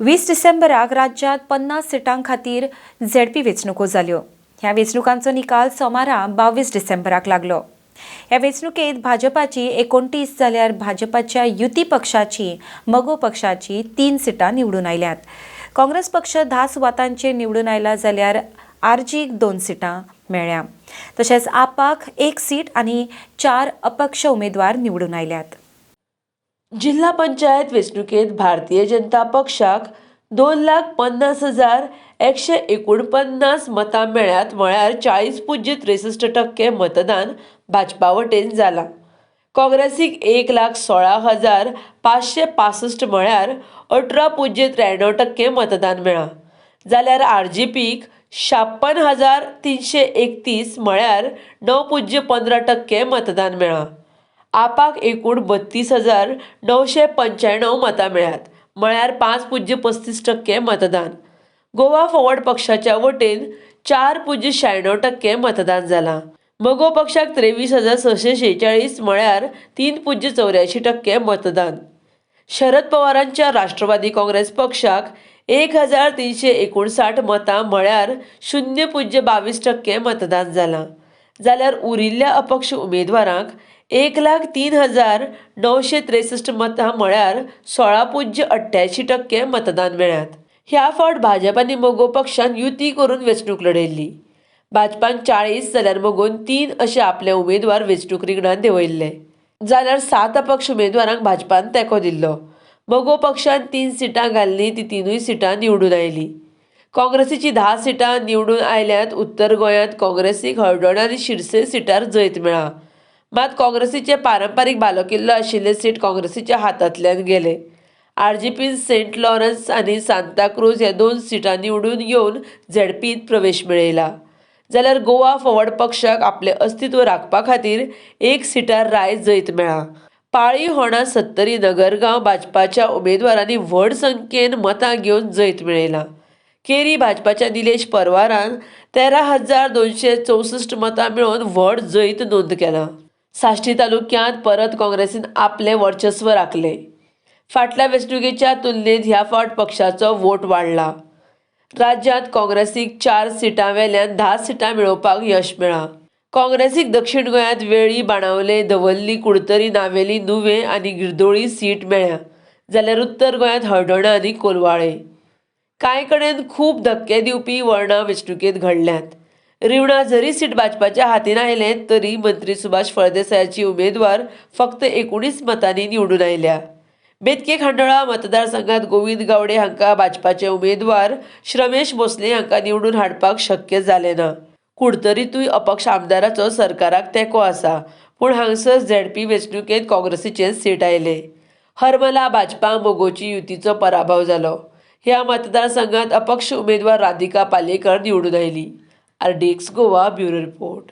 20 डिसेंबराक राज्यात 50 सिटां खातीर झेडपी वेंचणुको जाल्यो। ह्या वेंचणुकांचो निकाल सोमारा 22 डिसेंबराक लागलो। ह्या वेंचणुकेंत भाजपाची 29 जाल्यार भाजपाच्या युती पक्षाची मगो पक्षाची 3 सिटां निवडून आयल्यात। काँग्रेस पक्ष 10 सुवातांचेर निवडून आयला जाल्यार आरजीक 2 सिटां मेळ्ळ्या। तशेंच आपाक 1 सीट आनी 4 अपक्ष उमेदवार निवडून आयल्यात। जिल्हा पंचायत वेंचणुकेंत भारतीय जनता पक्षाक 2,50,149 मतां मेळ्ळ्यात, म्हळ्यार 40.63% मतदान भाजपा वटेन जालां। काँग्रेसीक 1,16,565 म्हळ्यार 18.93% मतदान मेळ्ळां, जाल्यार आरजीपीक 56,331 म्हळ्यार 9.15% मतदान मेळ्ळां। आपाक एकूण 32,995 मतां मेळ्ळ्यात, म्हळ्यार 5.35% मतदान। गोवा फॉरवर्ड पक्षाच्या वटेन 4.96% मतदान जालां। मगो पक्षाक 23,646 म्हळ्यार 3.84% मतदान। शरद पवारांच्या राष्ट्रवादी काँग्रेस पक्षाक 1,359 मतां म्हळ्यार 0.22% मतदान जालां, जाल्यार उरिल्ल्या अपक्ष उमेदवारांक 1,03,963 मतां म्हळ्यार 16.88% मतदान मेळ्ळ्यात। ह्या फावट भाजप आनी मगो पक्षान युती करून वेंचणूक लढयल्ली। भाजपान 40 जाल्यार मगोन 3 अशे आपले उमेदवार वेंचणूक रिंगणात देंवयल्ले, जाल्यार 7 अपक्ष उमेदवारांक भाजपान तेंको दिल्लो। मगो पक्षान 3 सिटां घाल्ली, ती 3 सिटां निवडून आयली। काँग्रेसीची 10 सिटां निवडून आयल्यात। उत्तर गोंयांत काँग्रेसीक हळडण आनी शिरसे सिटार जैत मेळ्ळा, मात काँग्रेसीचे पारंपारीक बालोकिल्लो आशिल्ले सीट काँग्रेसीच्या हातांतल्यान गेले। आरजीपीन सेंट लॉरन्स आनी सांताक्रूज ह्या 2 सिटां निवडून येवन झेडपींत प्रवेश मेळयला, जाल्यार गोवा फॉरवर्ड पक्षाक आपले अस्तित्व राखपा खातीर 1 सिटार राय जैत मेळ्ळा। पाळीव होणां सत्तरी नगरगांव भाजपाच्या उमेदवारांनी व्हड संख्येन मतां घेवन जैत मेळयला। केरी भाजपाच्या निलेश परवारान 13,264 मतां मेळोवन व्हड जैत नोंद केला। साश्टी तालुक्यांत परत काँग्रेसीन आपलें वर्चस्व राखलें। फाटल्या वेंचणुकेच्या तुलनेत ह्या फावट पक्षाचो वोट वाडला। राज्यांत काँग्रेसीक 4 सिटां वेल्यान 10 सिटां मेळोवपाक यश मेळ्ळां। काँग्रेसीक दक्षिण गोंयांत वेळी, बाणावले, दवर्ली, कुडतरी, नावेली, नुवें आनी गिरदोळी सीट मेळ्ळ्या, जाल्यार उत्तर गोंयांत हळडोणा आनी कोलवाळे। कांय कडेन खूब धक्के दिवपी वळणां वेंचणुकेंत घडल्यांत। रिवणां जरी सीट भाजपाच्या हातीन आयलें तरी मंत्री सुभाष फळदेसायाची उमेदवार फक्त 19 मतांनी निवडून आयल्या। बेतके खांडोळा मतदारसंघात गोविंद गावडे हांकां भाजपाचे उमेदवार श्रमेश भोसले हांकां निवडून हाडपाक शक्य जालें ना। कुडतरीतूय अपक्ष आमदाराचो सरकाराक तेंको आसा, पूण हांगसर झेडपी वेंचणुकेंत काँग्रेसीचें सीट आयलें। हरमला भाजपा मोगोची युतीचो पराभव जालो। ह्या मतदारसंघात अपक्ष उमेदवार राधिका पालेकर निवडून oily. RDX Goa bureau report.